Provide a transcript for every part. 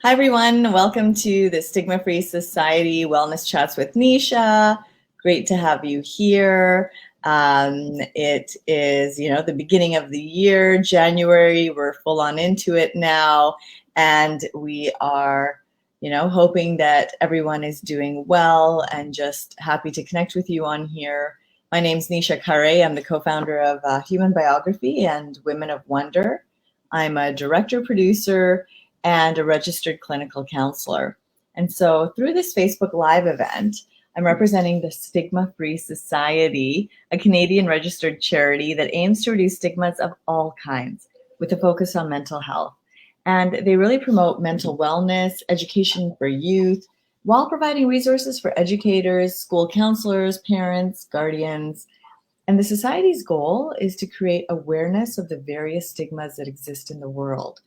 Hi, everyone. Welcome to the Stigma-Free Society Wellness Chats with Nisha. Great to have you here. It is, the beginning of the year, January. We're full on into it now. And we are, hoping that everyone is doing well and just happy to connect with you on here. My name's Nisha Kare. I'm the co-founder of Human Biography and Women of Wonder. I'm a director, producer, and a registered clinical counselor. And so through this Facebook Live event, I'm representing the Stigma-Free Society, a Canadian registered charity that aims to reduce stigmas of all kinds with a focus on mental health. And they really promote mental wellness, education for youth, while providing resources for educators, school counselors, parents, guardians. And the Society's goal is to create awareness of the various stigmas that exist in the world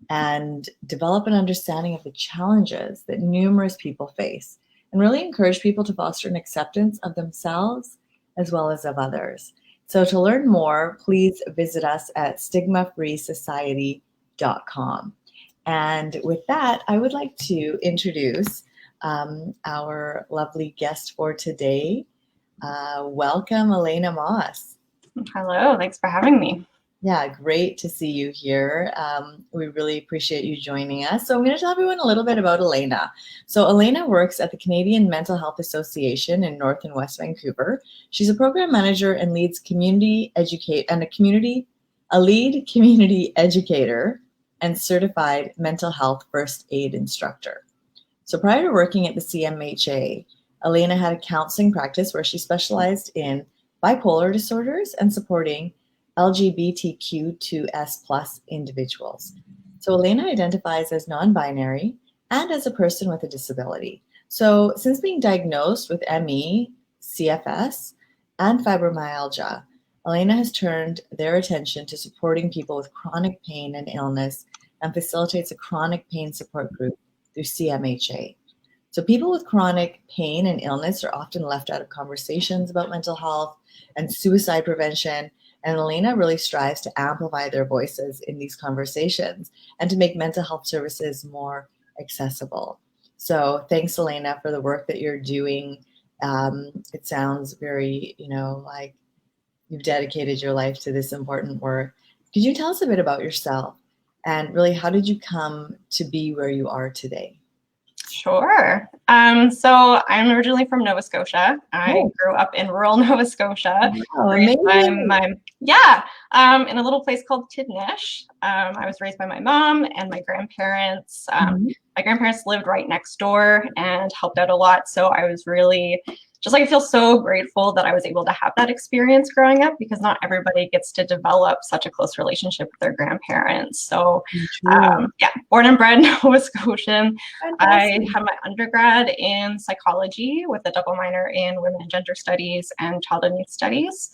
and develop an understanding of the challenges that numerous people face, and really encourage people to foster an acceptance of themselves as well as of others. So to learn more, please visit us at stigmafreesociety.com. And with that, I would like to introduce our lovely guest for today. Welcome, Elaina Moss. Hello, thanks for having me. Yeah, great to see you here. We really appreciate you joining us. So I'm going to tell everyone a little bit about Elaina. So Elaina works at the Canadian Mental Health Association in North and West Vancouver. She's a program manager and leads a lead community educator and certified mental health first aid instructor. So prior to working at the CMHA, Elaina had a counseling practice where she specialized in bipolar disorders and supporting LGBTQ2S+ individuals. So Elaina identifies as non-binary and as a person with a disability. So since being diagnosed with ME, CFS, and fibromyalgia, Elaina has turned their attention to supporting people with chronic pain and illness and facilitates a chronic pain support group through CMHA. So people with chronic pain and illness are often left out of conversations about mental health and suicide prevention. And Elaina really strives to amplify their voices in these conversations and to make mental health services more accessible. So thanks, Elaina, for the work that you're doing. It sounds very, like you've dedicated your life to this important work. Could you tell us a bit about yourself and really how did you come to be where you are today? Sure. So I'm originally from Nova Scotia. I grew up in rural Nova Scotia. Oh, amazing. In a little place called Tidnish. I was raised by my mom and my grandparents. My grandparents lived right next door and helped out a lot. So I was really I feel so grateful that I was able to have that experience growing up because not everybody gets to develop such a close relationship with their grandparents. So born and bred Nova Scotian. I had my undergrad in psychology with a double minor in women and gender studies and child and youth studies.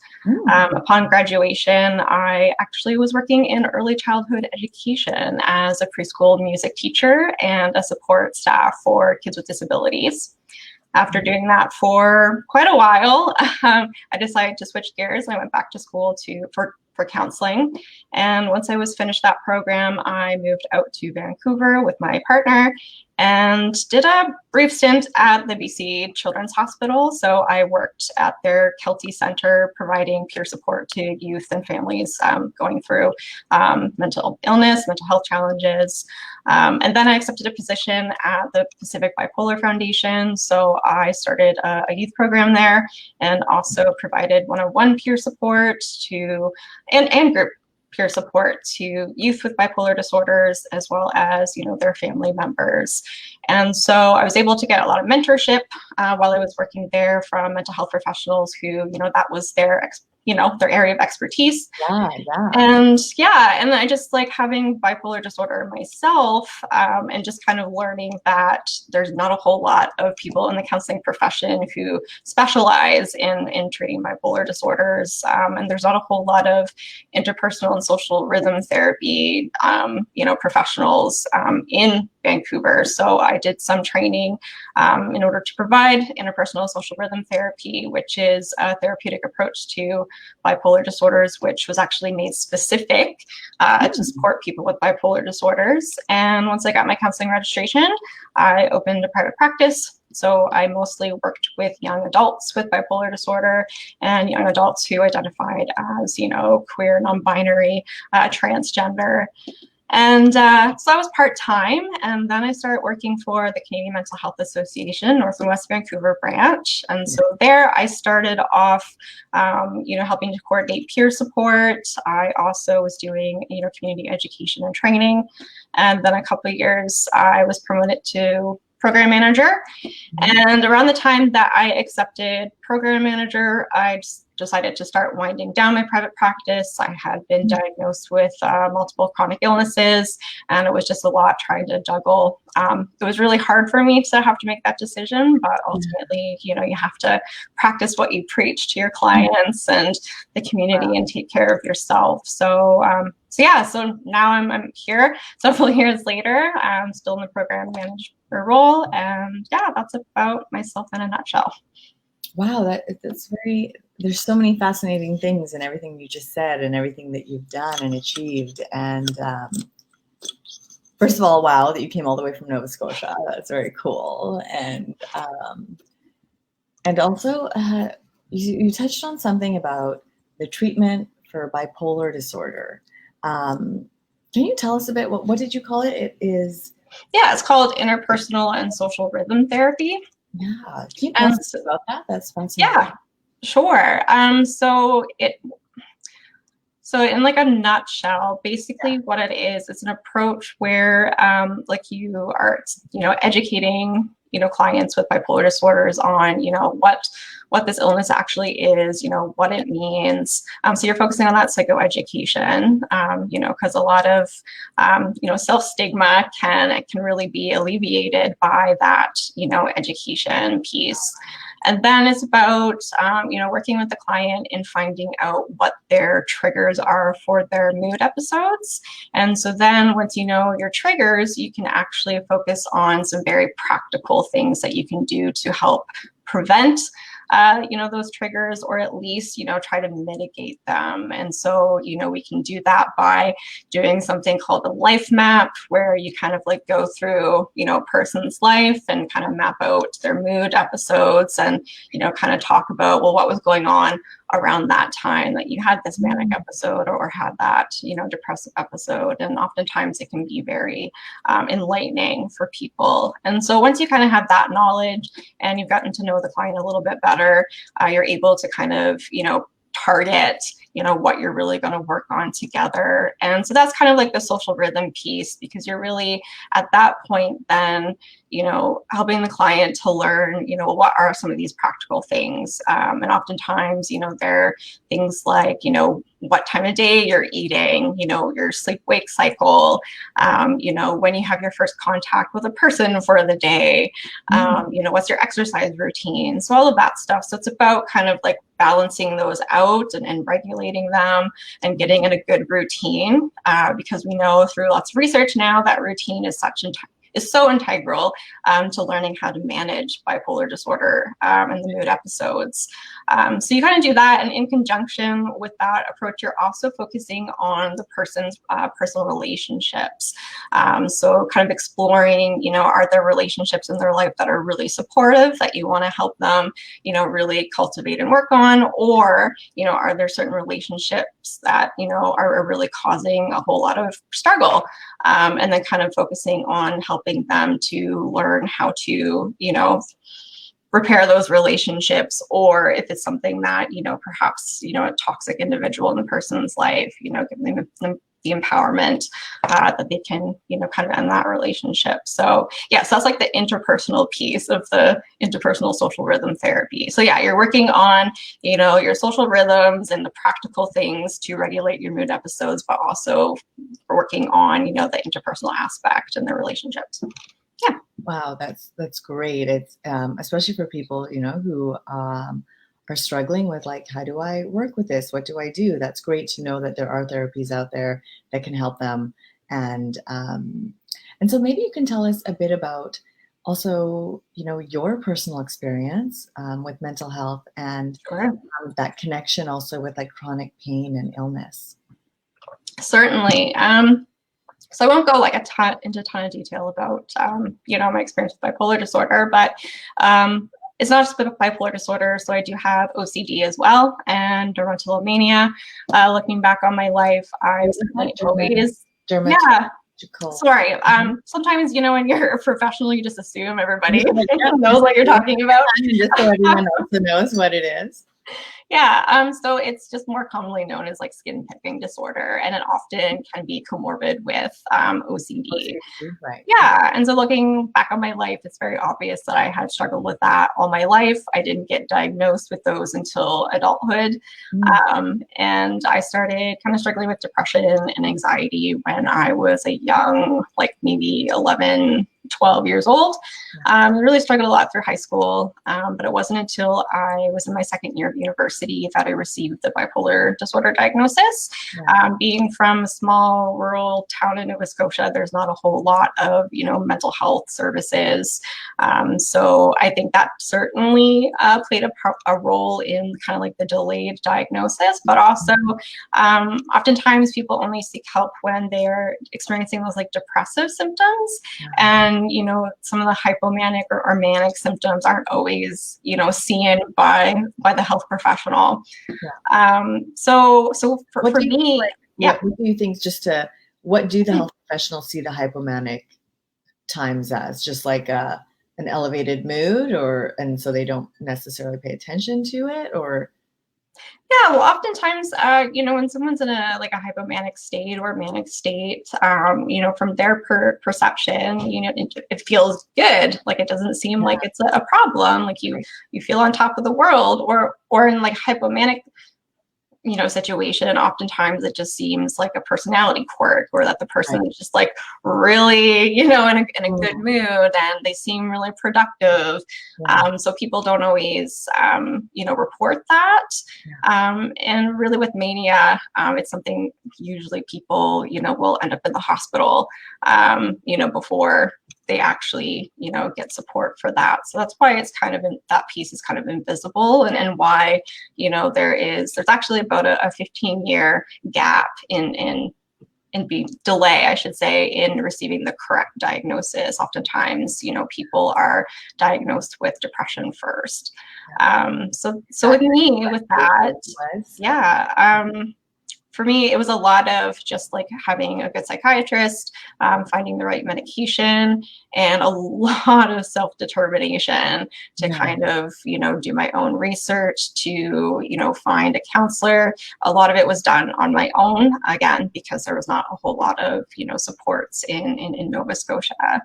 Upon graduation, I actually was working in early childhood education as a preschool music teacher and a support staff for kids with disabilities. After doing that for quite a while, I decided to switch gears and I went back to school for counseling. And once I was finished that program, I moved out to Vancouver with my partner and did a brief stint at the BC Children's Hospital. So I worked at their Kelty Center, providing peer support to youth and families going through mental illness, mental health challenges. And then I accepted a position at the Pacific Bipolar Foundation. So I started a youth program there and also provided one-on-one peer support and group peer support to youth with bipolar disorders, as well as, their family members. And so I was able to get a lot of mentorship while I was working there from mental health professionals who, that was their area of expertise. And I just like having bipolar disorder myself and just kind of learning that there's not a whole lot of people in the counseling profession who specialize in treating bipolar disorders. And there's not a whole lot of interpersonal and social rhythm therapy, professionals in Vancouver. So I did some training in order to provide interpersonal social rhythm therapy, which is a therapeutic approach to bipolar disorders, which was actually made specific to support people with bipolar disorders. And once I got my counseling registration, I opened a private practice. So I mostly worked with young adults with bipolar disorder and young adults who identified as, queer, non-binary, transgender. And so I was part-time, and then I started working for the Canadian Mental Health Association, North and West Vancouver branch. And so there I started off, helping to coordinate peer support. I also was doing, community education and training. And then a couple of years, I was promoted to program manager. And around the time that I accepted program manager, I just decided to start winding down my private practice. I had been diagnosed with multiple chronic illnesses, and it was just a lot trying to juggle. It was really hard for me to have to make that decision, but ultimately, you have to practice what you preach to your clients and the community and take care of yourself. So now I'm here several years later. I'm still in the program manager role, and that's about myself in a nutshell. Wow, that's very, there's so many fascinating things in everything you just said and everything that you've done and achieved. And first of all, wow, that you came all the way from Nova Scotia. That's very cool. And also you touched on something about the treatment for bipolar disorder. Can you tell us a bit, what did you call it? It is... Yeah, it's called interpersonal and social rhythm therapy. Yeah, can you tell us about that? That's fascinating. Yeah, sure. So in like a nutshell, basically what it is, it's an approach where you are, educating, clients with bipolar disorders on, what this illness actually is, what it means. So you're focusing on that psychoeducation, because a lot of, self-stigma can really be alleviated by that, education piece. And then it's about, working with the client in finding out what their triggers are for their mood episodes. And so then once you know your triggers, you can actually focus on some very practical things that you can do to help prevent those triggers, or at least, try to mitigate them. And so, we can do that by doing something called a life map, where you kind of like go through, a person's life and kind of map out their mood episodes and, kind of talk about, well, what was going on around that time that you had this manic episode or had that, depressive episode. And oftentimes it can be very enlightening for people. And so once you kind of have that knowledge and you've gotten to know the client a little bit better, you're able to kind of, target, what you're really going to work on together. And so that's kind of like the social rhythm piece, because you're really at that point then, helping the client to learn, what are some of these practical things. And oftentimes, they're things like, what time of day you're eating, your sleep-wake cycle, when you have your first contact with a person for the day, what's your exercise routine. So all of that stuff. So it's about kind of like balancing those out and regulating them and getting in a good routine, because we know through lots of research now that routine is so integral to learning how to manage bipolar disorder and the mood episodes. So you kind of do that, and in conjunction with that approach, you're also focusing on the person's personal relationships. So kind of exploring, are there relationships in their life that are really supportive that you want to help them, really cultivate and work on, or, are there certain relationships that, are really causing a whole lot of struggle, and then kind of focusing on helping them to learn how to, repair those relationships, or if it's something that, perhaps, a toxic individual in the person's life, giving them the empowerment that they can, kind of end that relationship. So yes, that's like the interpersonal piece of the interpersonal social rhythm therapy. So yeah, you're working on, your social rhythms and the practical things to regulate your mood episodes, but also working on, the interpersonal aspect and the relationships. Yeah. Wow, that's great. It's especially for people, who are struggling with like, how do I work with this? What do I do? That's great to know that there are therapies out there that can help them. And And so maybe you can tell us a bit about also, your personal experience with mental health and Sure. that connection also with like chronic pain and illness. Certainly. So I won't go like into a ton of detail about, my experience with bipolar disorder, but it's not just bipolar disorder. So I do have OCD as well and dermatillomania. Looking back on my life, I've always, yeah. Sorry. Sometimes, when you're a professional, you just assume everybody knows what you're talking about. Just so everyone also knows what it is. Yeah, so it's just more commonly known as like skin picking disorder, and it often can be comorbid with OCD. Right. Yeah, and so looking back on my life, it's very obvious that I had struggled with that all my life. I didn't get diagnosed with those until adulthood, and I started kind of struggling with depression and anxiety when I was a young, like maybe 11, 12 years old. Really struggled a lot through high school, but it wasn't until I was in my second year of university that I received the bipolar disorder diagnosis. Being from a small rural town in Nova Scotia, there's not a whole lot of, mental health services. So I think that certainly played a role in kind of like the delayed diagnosis, but also oftentimes people only seek help when they're experiencing those like depressive symptoms. And, some of the hypomanic or manic symptoms aren't always, seen by the health professional. So for me, what do you think, what do the health professionals see the hypomanic times as? Just like an elevated mood, and so they don't necessarily pay attention to it, or? Yeah, well, oftentimes, when someone's in a hypomanic state or manic state, from their perception, it feels good. Like it doesn't seem like it's a problem. Like you feel on top of the world, or in like hypomanic situation, oftentimes it just seems like a personality quirk, or that the person is just like really, in a good mood, and they seem really productive. So people don't always, report that. And really with mania, it's something usually people, will end up in the hospital, before they actually, get support for that. So that's why it's kind of that piece is kind of invisible, and why, there's actually about a 15-year gap in delay, I should say, in receiving the correct diagnosis. Oftentimes, people are diagnosed with depression first. So with me, with that, for me, it was a lot of just like having a good psychiatrist, finding the right medication, and a lot of self-determination to kind of, do my own research, to, find a counselor. A lot of it was done on my own, again, because there was not a whole lot of, supports in Nova Scotia.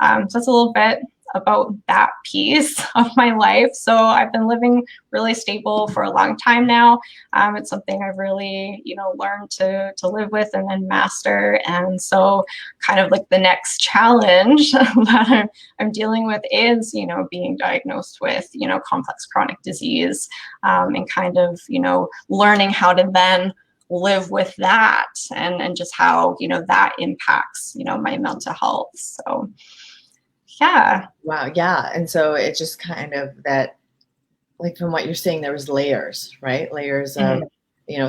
So that's a little bit about that piece of my life. So I've been living really stable for a long time now. It's something I've really, learned to live with and then master. And so kind of like the next challenge that I'm dealing with is, being diagnosed with, complex chronic disease, and kind of, learning how to then live with that, and just how, that impacts, my mental health. So yeah. Wow. Yeah. And so it just kind of that, like from what you're saying, there was layers, right? Layers of,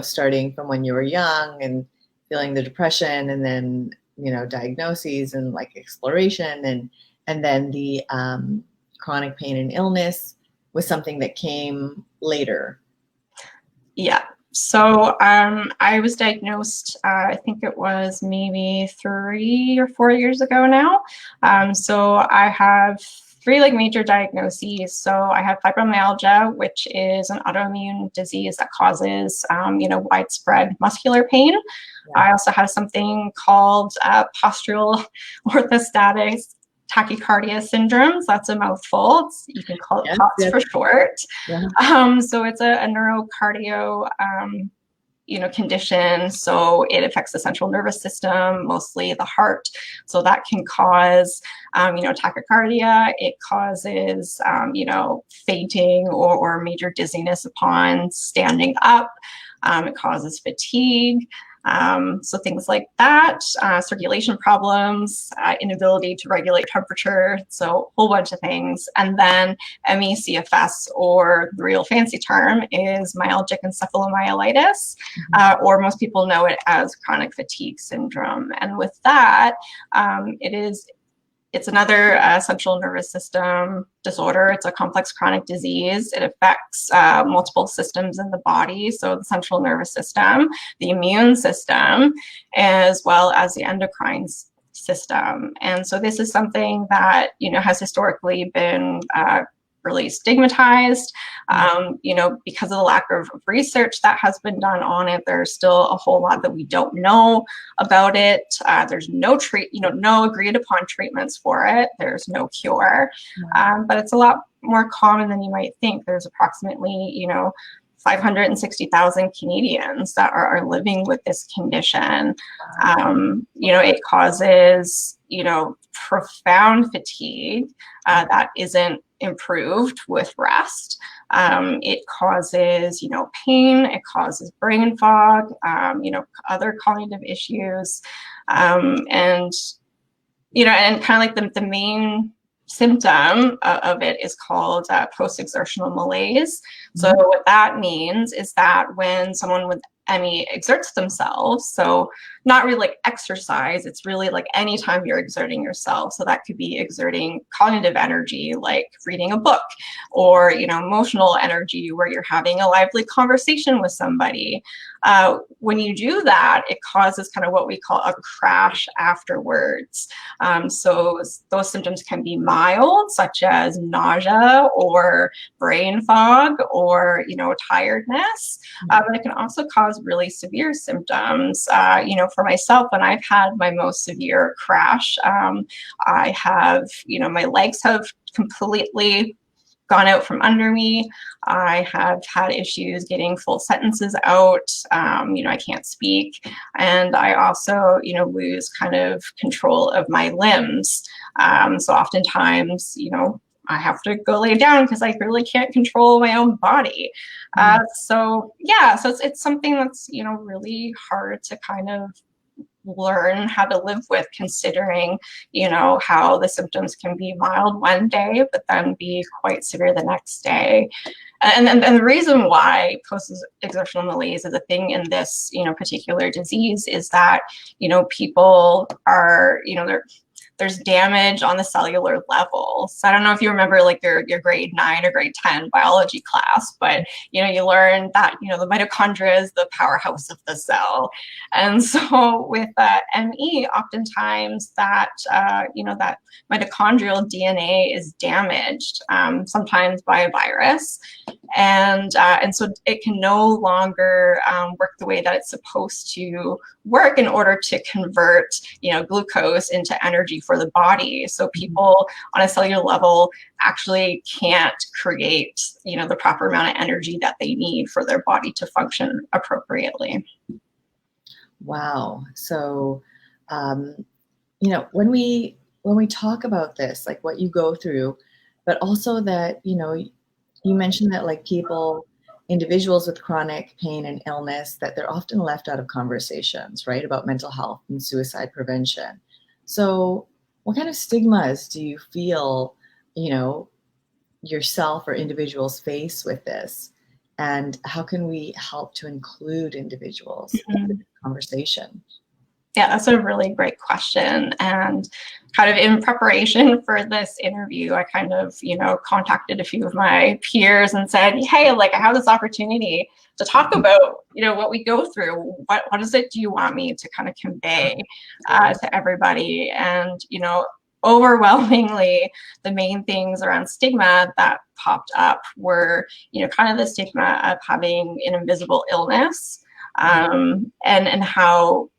starting from when you were young and feeling the depression, and then, diagnoses and like exploration, and then the chronic pain and illness was something that came later. Yeah. So I was diagnosed, I think it was maybe 3 or 4 years ago now. So I have 3 like major diagnoses. So I have fibromyalgia, which is an autoimmune disease that causes, widespread muscular pain. I also have something called postural orthostatic tachycardia syndromes. That's a mouthful. You can call it POTS for short. So it's a neurocardio, condition. So it affects the central nervous system, mostly the heart. So that can cause, tachycardia. It causes, fainting or major dizziness upon standing up. It causes fatigue. So things like that, circulation problems, inability to regulate temperature, so a whole bunch of things. And then ME/CFS, or the real fancy term, is myalgic encephalomyelitis, or most people know it as chronic fatigue syndrome. And with that, it's another central nervous system disorder. It's a complex chronic disease. It affects multiple systems in the body. So the central nervous system, the immune system, as well as the endocrine system. And so this is something that, has historically been really stigmatized, because of the lack of research that has been done on it. There's still a whole lot that we don't know about it. There's no no agreed upon treatments for it. There's no cure, but it's a lot more common than you might think. There's approximately, 560,000 Canadians that are living with this condition. It causes, profound fatigue that isn't improved with rest. It causes, pain. It causes brain fog, other cognitive issues, and kind of like the main symptom of it is called post-exertional malaise. So what that means is that when someone with ME exerts themselves, so not really like exercise, it's really like anytime you're exerting yourself. So that could be exerting cognitive energy, like reading a book, or, emotional energy where you're having a lively conversation with somebody. When you do that, it causes kind of what we call a crash afterwards. So those symptoms can be mild, such as nausea or brain fog or, tiredness, but it can also cause really severe symptoms. For myself, when I've had my most severe crash, I have, my legs have completely gone out from under me. I have had issues getting full sentences out. I can't speak. And I also, lose kind of control of my limbs. So oftentimes, I have to go lay down because I really can't control my own body. So it's something that's, really hard to kind of learn how to live with, considering, how the symptoms can be mild one day, but then be quite severe the next day. And the reason why post-exertional malaise is a thing in this, particular disease is that, people are, there's damage on the cellular level. So I don't know if you remember like your grade 9 or grade 10 biology class, but you learn that the mitochondria is the powerhouse of the cell. And so with ME, oftentimes that that mitochondrial DNA is damaged, sometimes by a virus, and so it can no longer work the way that it's supposed to work in order to convert glucose into energy for the body. So people on a cellular level actually can't create the proper amount of energy that they need for their body to function appropriately. Wow. So when we talk about this, like what you go through, but also that you mentioned that like individuals with chronic pain and illness, that they're often left out of conversations, right, about mental health and suicide prevention. So what kind of stigmas do you feel, yourself or individuals face with this? And how can we help to include individuals in the conversation? Yeah, that's a really great question. And kind of in preparation for this interview, I kind of, contacted a few of my peers and said, hey, like I have this opportunity to talk about, what we go through. What is it do you want me to kind of convey to everybody? And, overwhelmingly, the main things around stigma that popped up were, kind of the stigma of having an invisible illness, and how.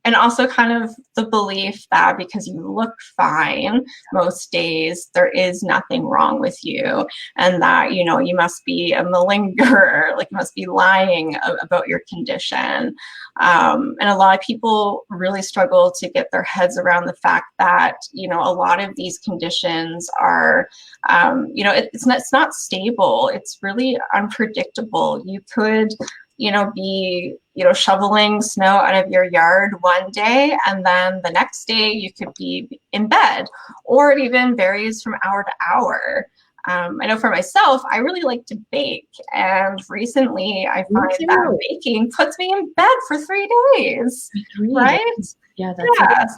And also kind of the belief that because you look fine most days, there is nothing wrong with you. And that, you must be a malingerer, like you must be lying about your condition. And a lot of people really struggle to get their heads around the fact that, a lot of these conditions are, it's not stable. It's really unpredictable. You could be, shoveling snow out of your yard one day, and then the next day you could be in bed, or it even varies from hour to hour. I know for myself, I really like to bake, and recently I find that baking puts me in bed for 3 days, right? Yeah, that's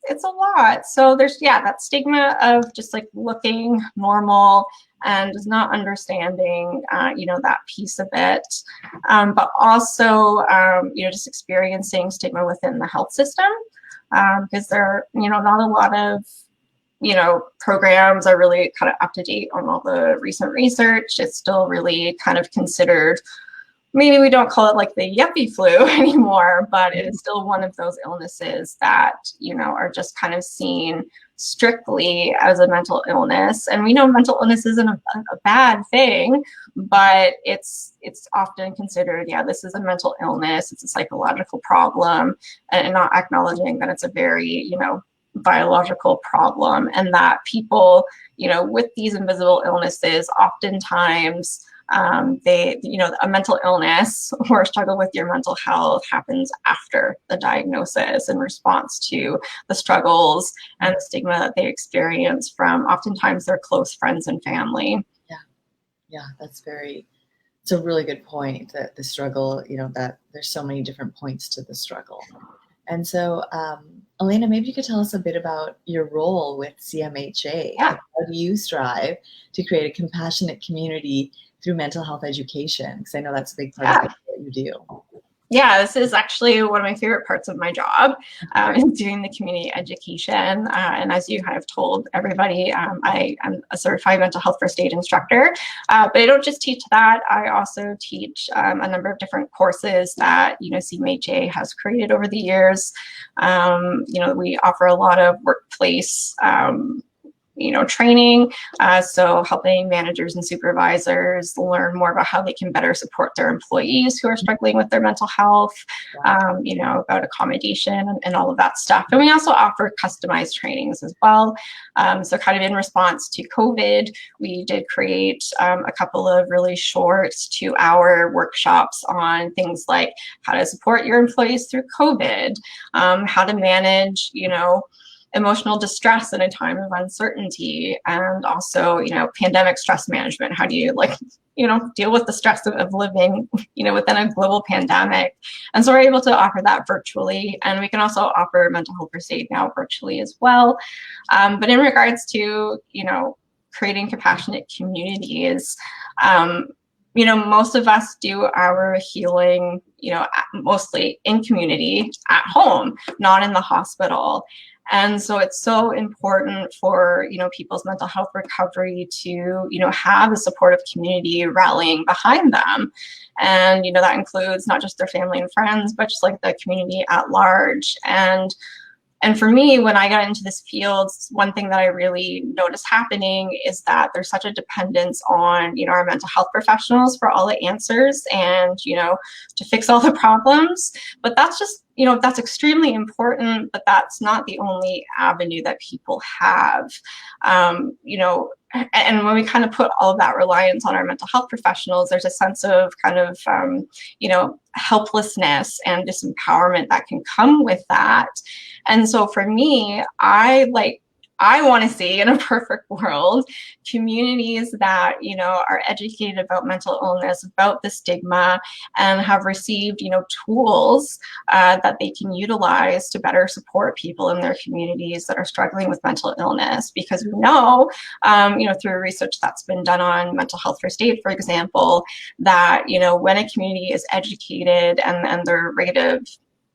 it's a lot. So there's, that stigma of just like looking normal and just not understanding, that piece of it. But also, just experiencing stigma within the health system, because there, not a lot of, programs are really kind of up to date on all the recent research. It's still really kind of considered, maybe we don't call it like the yuppie flu anymore, but it is still one of those illnesses that, are just kind of seen strictly as a mental illness. And we know mental illness isn't a bad thing, but it's often considered, this is a mental illness, it's a psychological problem, and not acknowledging that it's a very, biological problem, and that people, with these invisible illnesses, oftentimes a mental illness or struggle with your mental health happens after the diagnosis in response to the struggles and the stigma that they experience from oftentimes their close friends and family. Yeah, it's a really good point, that the struggle, that there's so many different points to the struggle. And so, Elaina, maybe you could tell us a bit about your role with CMHA. Yeah. How do you strive to create a compassionate community through mental health education? Because I know that's a big part of what you do. Yeah, this is actually one of my favorite parts of my job, is doing the community education. And as you kind of told everybody, I'm a certified mental health first aid instructor. But I don't just teach that. I also teach a number of different courses that, CMHA has created over the years. We offer a lot of workplace training, so helping managers and supervisors learn more about how they can better support their employees who are struggling with their mental health, about accommodation and all of that stuff. And we also offer customized trainings as well. So kind of in response to COVID, we did create a couple of really short 2-hour workshops on things like how to support your employees through COVID, how to manage, emotional distress in a time of uncertainty, and also, pandemic stress management. How do you deal with the stress of living, within a global pandemic? And so we're able to offer that virtually, and we can also offer mental health first aid now virtually as well. But in regards to, creating compassionate communities, most of us do our healing, mostly in community at home, not in the hospital. And so it's so important for, people's mental health recovery to, have a supportive community rallying behind them. And, that includes not just their family and friends, but just like the community at large. And for me, when I got into this field, one thing that I really noticed happening is that there's such a dependence on, our mental health professionals for all the answers and, to fix all the problems. But that's just, that's extremely important, but that's not the only avenue that people have. And when we kind of put all of that reliance on our mental health professionals, there's a sense of kind of, helplessness and disempowerment that can come with that. And so for me, I want to see, in a perfect world, communities that, are educated about mental illness, about the stigma, and have received, tools that they can utilize to better support people in their communities that are struggling with mental illness. Because we know, through research that's been done on mental health first aid, for example, that, when a community is educated and their rate of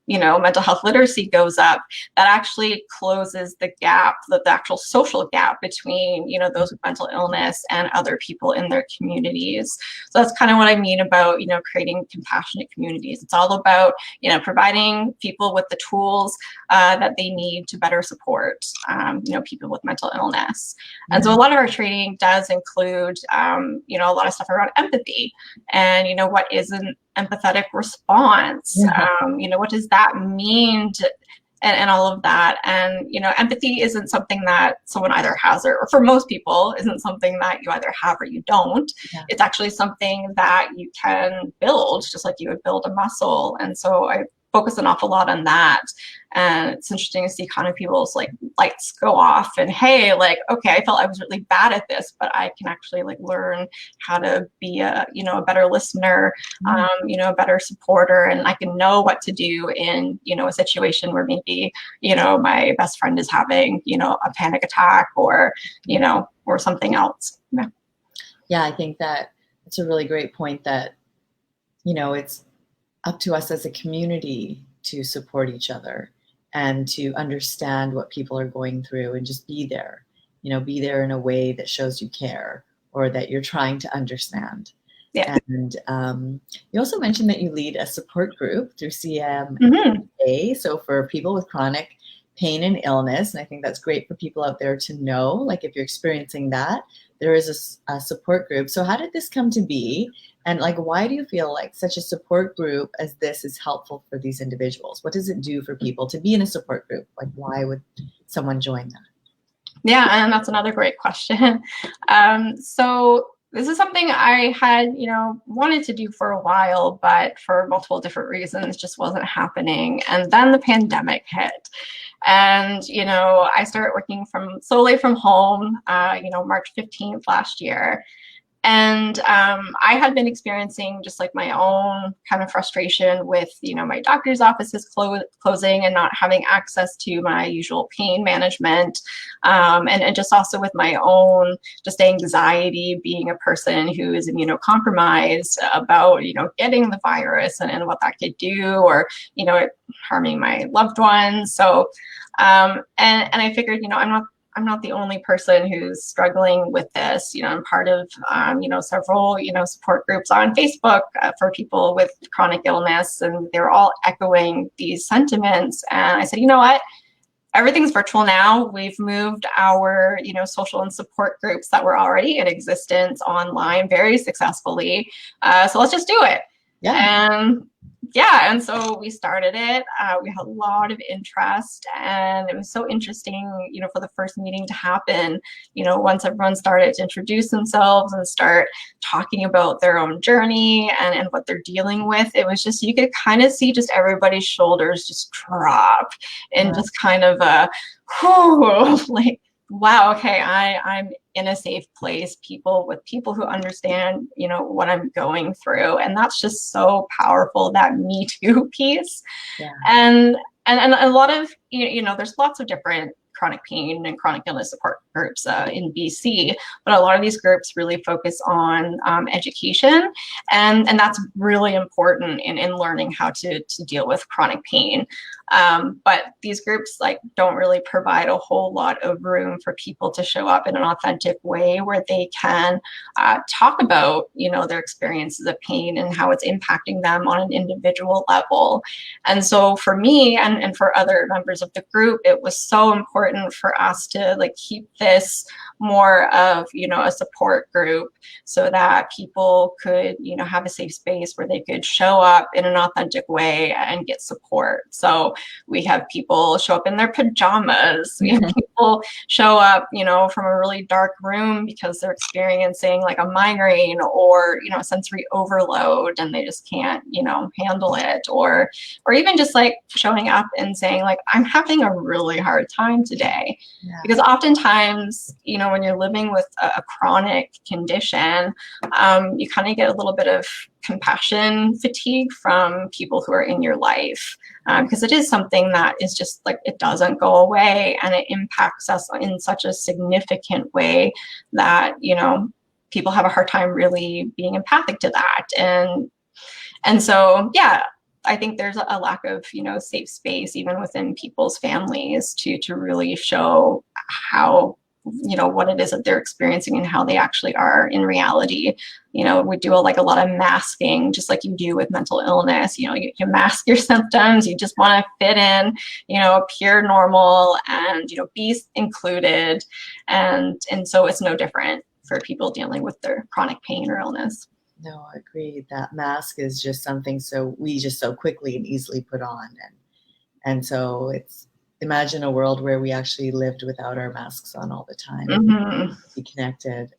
mental health literacy goes up, that actually closes the gap, the actual social gap between, those with mental illness and other people in their communities. So that's kind of what I mean about, creating compassionate communities. It's all about, providing people with the tools that they need to better support, people with mental illness. And so a lot of our training does include, a lot of stuff around empathy and, what is an empathetic response. What does that mean and all of that. And, you know, empathy isn't something that someone either has, or for most people, isn't something that you either have or you don't. Yeah. It's actually something that you can build, just like you would build a muscle. And so I focus an awful lot on that. And it's interesting to see kind of people's like lights go off and, hey, like, okay, I felt I was really bad at this, but I can actually like learn how to be a, you know, a better listener, you know, a better supporter, and I can know what to do in, you know, a situation where maybe, you know, my best friend is having, you know, a panic attack, or, you know, or something else. Yeah. Yeah, I think that it's a really great point that, you know, it's up to us as a community to support each other and to understand what people are going through and just be there, you know, be there in a way that shows you care or that you're trying to understand. Yeah. And you also mentioned that you lead a support group through CMHA. Mm-hmm. So for people with chronic pain and illness, and I think that's great for people out there to know, like if you're experiencing that, there is a support group. So how did this come to be? And like, why do you feel like such a support group as this is helpful for these individuals? What does it do for people to be in a support group? Like, why would someone join that? Yeah, and that's another great question. So this is something I had, you know, wanted to do for a while, but for multiple different reasons just wasn't happening. And then the pandemic hit. And, you know, I started working solely from home, you know, March 15th last year. And I had been experiencing just like my own kind of frustration with, you know, my doctor's offices closing and not having access to my usual pain management. And just also with my own just anxiety, being a person who is immunocompromised about, you know, getting the virus and what that could do, or, you know, harming my loved ones. So, and I figured, you know, I'm not the only person who's struggling with this. You know, I'm part of, you know, several, you know, support groups on Facebook for people with chronic illness, and they're all echoing these sentiments. And I said, you know what? Everything's virtual now. We've moved our, you know, social and support groups that were already in existence online very successfully. So let's just do it. Yeah. And yeah, and so we started it. We had a lot of interest, and it was so interesting, you know, for the first meeting to happen, you know, once everyone started to introduce themselves and start talking about their own journey and what they're dealing with. It was just, you could kind of see just everybody's shoulders just drop and just kind of whew, like, wow, okay, I'm in a safe place, people who understand, you know, what I'm going through. And that's just so powerful, that Me Too piece. Yeah. And a lot of, you know, there's lots of different chronic pain and chronic illness support groups in BC, but a lot of these groups really focus on education, and that's really important in learning how to deal with chronic pain. But these groups like don't really provide a whole lot of room for people to show up in an authentic way where they can talk about, you know, their experiences of pain and how it's impacting them on an individual level. And so for me and for other members of the group, it was so important for us to like keep this more of, you know, a support group, so that people could, you know, have a safe space where they could show up in an authentic way and get support. So we have people show up in their pajamas. We have people show up, you know, from a really dark room because they're experiencing like a migraine or, you know, sensory overload and they just can't, you know, handle it. Or even just like showing up and saying like, I'm having a really hard time today. Yeah. Because oftentimes, you know, when you're living with a chronic condition, you kind of get a little bit of compassion fatigue from people who are in your life, because it is something that is just like, it doesn't go away and it impacts us in such a significant way that, you know, people have a hard time really being empathic to that. And so, yeah, I think there's a lack of, you know, safe space even within people's families to really show how, you know, what it is that they're experiencing and how they actually are in reality. You know, we do a lot of masking, just like you do with mental illness. You know, you mask your symptoms. You just want to fit in, you know, appear normal and, you know, be included. And so it's no different for people dealing with their chronic pain or illness. No, I agree. That mask is just something we just so quickly and easily put on. And so imagine a world where we actually lived without our masks on all the time, be connected.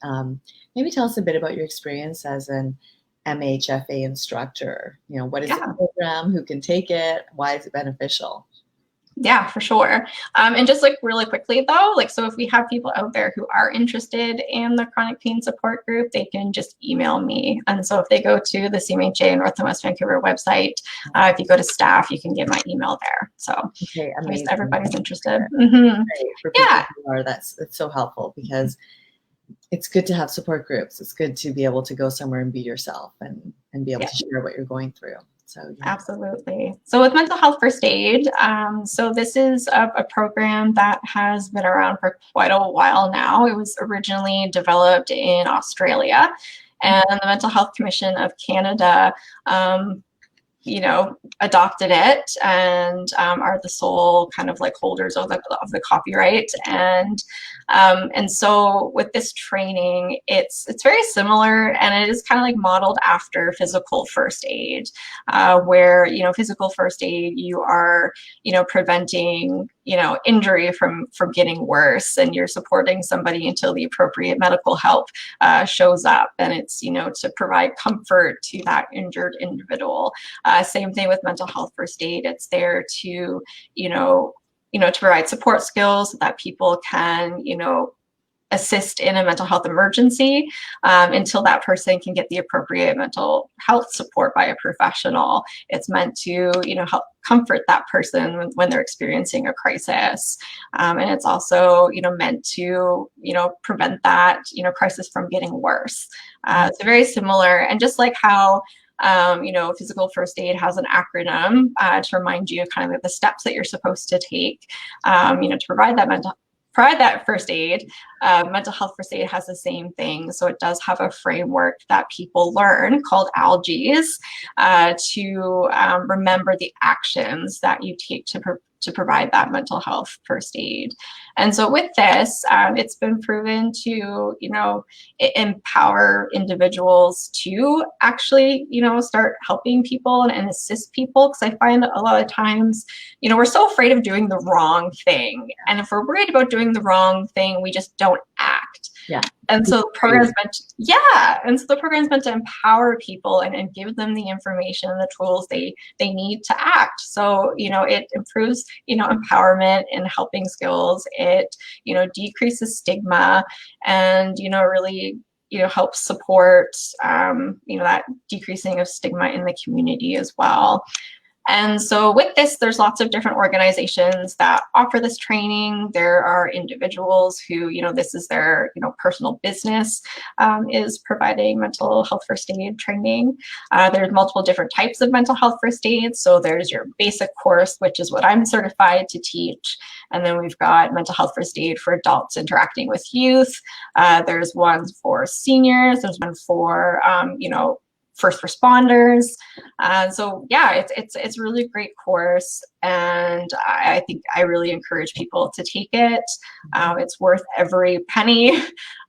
Maybe tell us a bit about your experience as an MHFA instructor. You know, what is the program? Who can take it? Why is it beneficial? Yeah, for sure. And just like really quickly though, like, so if we have people out there who are interested in the chronic pain support group, they can just email me. And so if they go to the CMHA North and West Vancouver website, if you go to staff, you can get my email there. So okay, amazing. Everybody's interested. For people who are, that's so helpful, because it's good to have support groups. It's good to be able to go somewhere and be yourself and be able to share what you're going through. So, Absolutely. So with mental health first aid, so this is a program that has been around for quite a while now. It was originally developed in Australia, and the Mental Health Commission of Canada adopted it and are the sole kind of like holders of the copyright. And so with this training, it's very similar, and it is kind of like modeled after physical first aid, where, physical first aid, you are, preventing, injury from getting worse, and you're supporting somebody until the appropriate medical help shows up. And it's, to provide comfort to that injured individual. Same thing with mental health first aid. It's there to, to provide support skills so that people can, assist in a mental health emergency until that person can get the appropriate mental health support by a professional. It's meant to, help comfort that person when they're experiencing a crisis. And it's also, meant to, prevent that, crisis from getting worse. It's very similar. And just like how physical first aid has an acronym to remind you kind of the steps that you're supposed to take, to provide that first aid. Mental health first aid has the same thing. So it does have a framework that people learn called ALGES to remember the actions that you take to provide that mental health first aid. And so with this, it's been proven to, empower individuals to actually, start helping people and assist people. Because I find a lot of times, we're so afraid of doing the wrong thing. And if we're worried about doing the wrong thing, we just don't act. Yeah. And so the program's meant to empower people and give them the information and the tools they need to act. So, it improves, empowerment and helping skills. It, decreases stigma and, really, helps support, that decreasing of stigma in the community as well. And so with this, there's lots of different organizations that offer this training. There are individuals who, this is their, personal business, is providing mental health first aid training. There's multiple different types of mental health first aid. So there's your basic course, which is what I'm certified to teach. And then we've got mental health first aid for adults interacting with youth. There's one for seniors. There's one for, first responders. So yeah, it's a really great course, and I think I really encourage people to take it. It's worth every penny,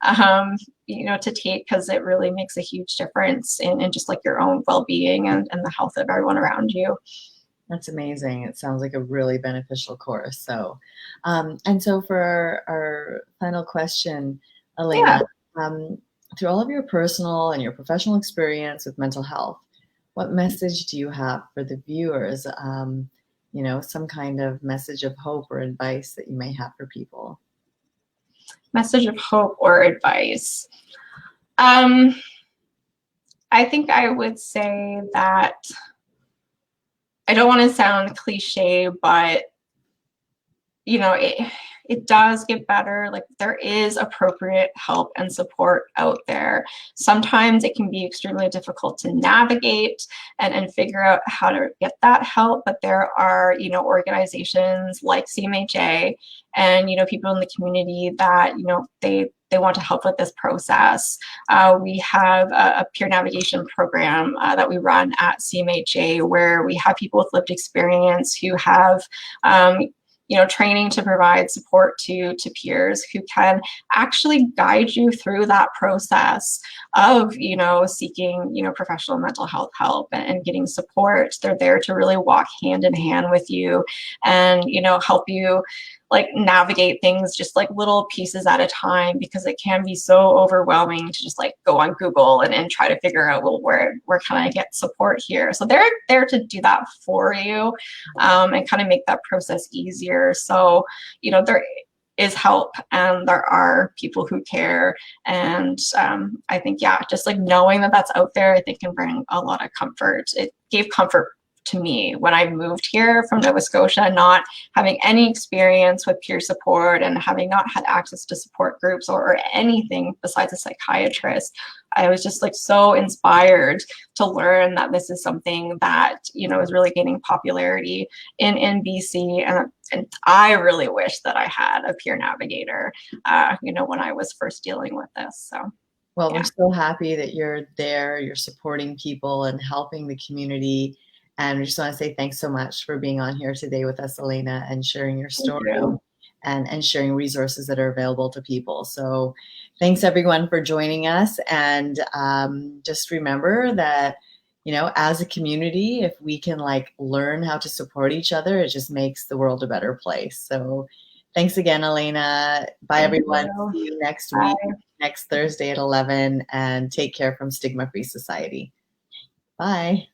to take, because it really makes a huge difference in just like your own well-being and the health of everyone around you. That's amazing. It sounds like a really beneficial course. So, and so for our final question, Elaina, through all of your personal and your professional experience with mental health, what message do you have for the viewers? Some kind of message of hope or advice that you may have for people. Message of hope or advice. I think I would say that, I don't want to sound cliche, but it does get better. Like, there is appropriate help and support out there. Sometimes it can be extremely difficult to navigate and figure out how to get that help. But there are, organizations like CMHA and, people in the community that, they want to help with this process. We have a peer navigation program that we run at CMHA, where we have people with lived experience who have training to provide support to peers who can actually guide you through that process of, seeking, professional mental health help and getting support. They're there to really walk hand in hand with you and, help you like navigate things just like little pieces at a time, because it can be so overwhelming to just like go on Google and try to figure out, well, where can I get support here? So they're there to do that for you, and kind of make that process easier. So, there is help and there are people who care. And I think, yeah, just like knowing that that's out there, I think can bring a lot of comfort. It gave comfort to me when I moved here from Nova Scotia, not having any experience with peer support and having not had access to support groups or anything besides a psychiatrist. I was just like so inspired to learn that this is something that, is really gaining popularity in BC. And I really wish that I had a peer navigator, when I was first dealing with this. So. Well, yeah. We're so happy that you're there, you're supporting people and helping the community. And we just want to say thanks so much for being on here today with us, Elaina, and sharing your story and sharing resources that are available to people. So thanks everyone for joining us. And just remember that, as a community, if we can like learn how to support each other, it just makes the world a better place. So thanks again, Elaina. Bye, everyone. See you next week, next Thursday at 11, and take care from Stigma-Free Society. Bye.